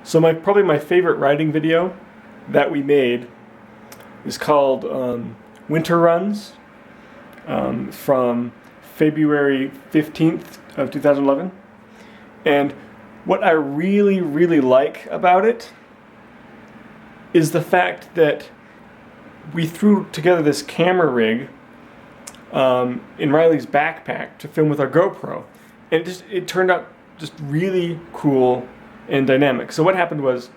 So probably my favorite riding video that we made is called Winter Runs from February 15th of 2011. And what I really, really like about it is the fact that we threw together this camera rig in Riley's backpack to film with our GoPro. And it turned out just really cool and dynamic. So what happened was,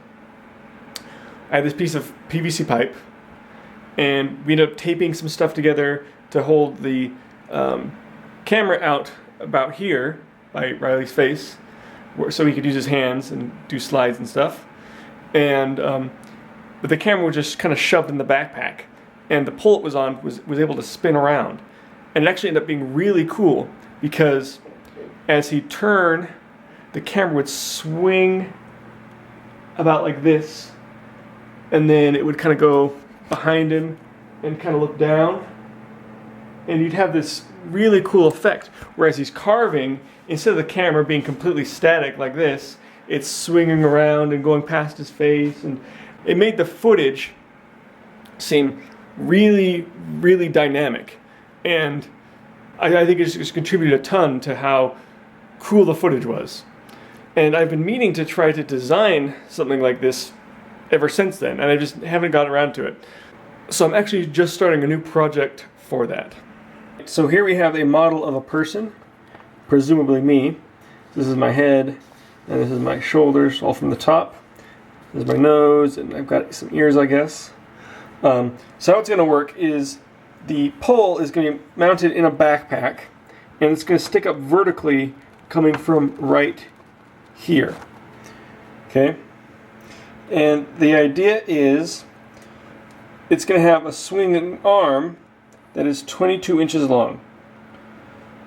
I had this piece of PVC pipe, and we ended up taping some stuff together to hold the camera out about here by Riley's face, so he could use his hands and do slides and stuff. And but the camera was just kind of shoved in the backpack, and the pole it was on was able to spin around. And it actually ended up being really cool because as he turned, the camera would swing about like this, and then it would kind of go behind him and kind of look down, and you'd have this really cool effect. Whereas he's carving, instead of the camera being completely static like this, it's swinging around and going past his face, and it made the footage seem really, really dynamic. And I think it's just contributed a ton to how cool the footage was. And I've been meaning to try to design something like this ever since then, and I just haven't gotten around to it. So I'm actually just starting a new project for that. So here we have a model of a person, presumably me. This is my head, and this is my shoulders, all from the top. This is my nose, and I've got some ears, I guess. So how it's going to work is the pole is going to be mounted in a backpack, and it's going to stick up vertically coming from right here. Okay? And the idea is it's going to have a swinging arm that is 22 inches long.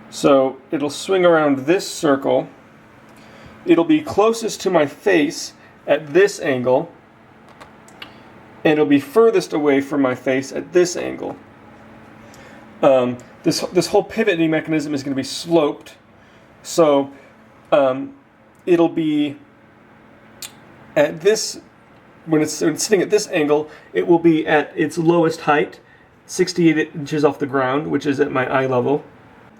So it'll swing around this circle. It'll be closest to my face at this angle, and it'll be furthest away from my face at this angle. This whole pivoting mechanism is going to be sloped, so it'll be at this, when it's sitting at this angle, it will be at its lowest height, 68 inches off the ground, which is at my eye level.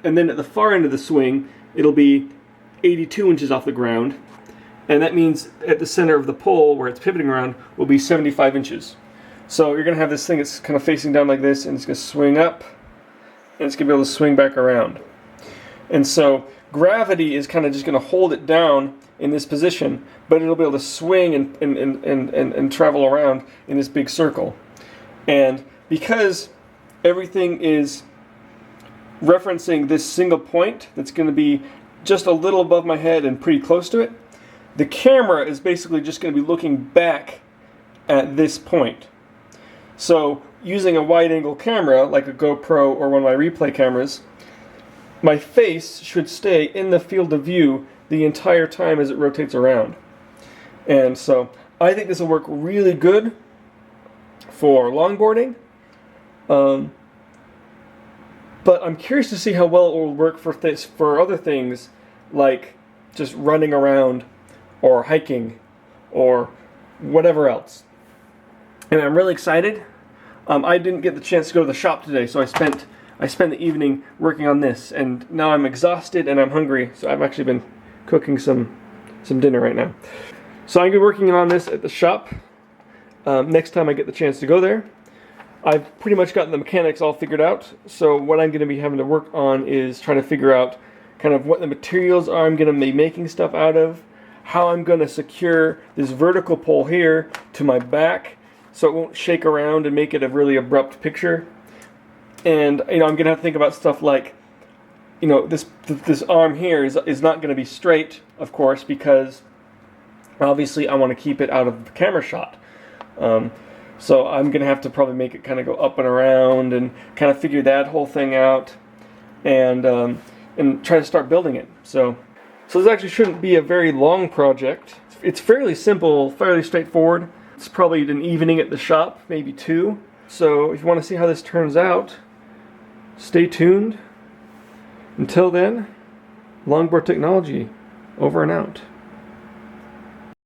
And then at the far end of the swing, it'll be 82 inches off the ground. And that means at the center of the pole, where it's pivoting around, will be 75 inches. So you're going to have this thing that's kind of facing down like this, and it's going to swing up, and it's going to be able to swing back around. And so gravity is kind of just going to hold it down in this position, but it'll be able to swing and travel around in this big circle. And because everything is referencing this single point that's going to be just a little above my head and pretty close to it, the camera is basically just going to be looking back at this point. So using a wide-angle camera like a GoPro or one of my replay cameras, my face should stay in the field of view the entire time as it rotates around. And so I think this will work really good for longboarding. But I'm curious to see how well it will work for other things like just running around or hiking or whatever else. And I'm really excited. I didn't get the chance to go to the shop today, so I spent the evening working on this, and now I'm exhausted and I'm hungry, so I've actually been cooking some dinner right now. So I'm going to be working on this at the shop next time I get the chance to go there. I've pretty much gotten the mechanics all figured out, so what I'm going to be having to work on is trying to figure out kind of what the materials are I'm going to be making stuff out of, how I'm going to secure this vertical pole here to my back so it won't shake around and make it a really abrupt picture. And I'm going to have to think about stuff like, this arm here is not going to be straight, of course, because obviously I want to keep it out of the camera shot. So I'm going to have to probably make it kind of go up and around and kind of figure that whole thing out and try to start building it. So this actually shouldn't be a very long project. It's fairly simple, fairly straightforward. It's probably an evening at the shop, maybe 2. So if you want to see how this turns out, stay tuned. Until then, Longboard Technology, over and out.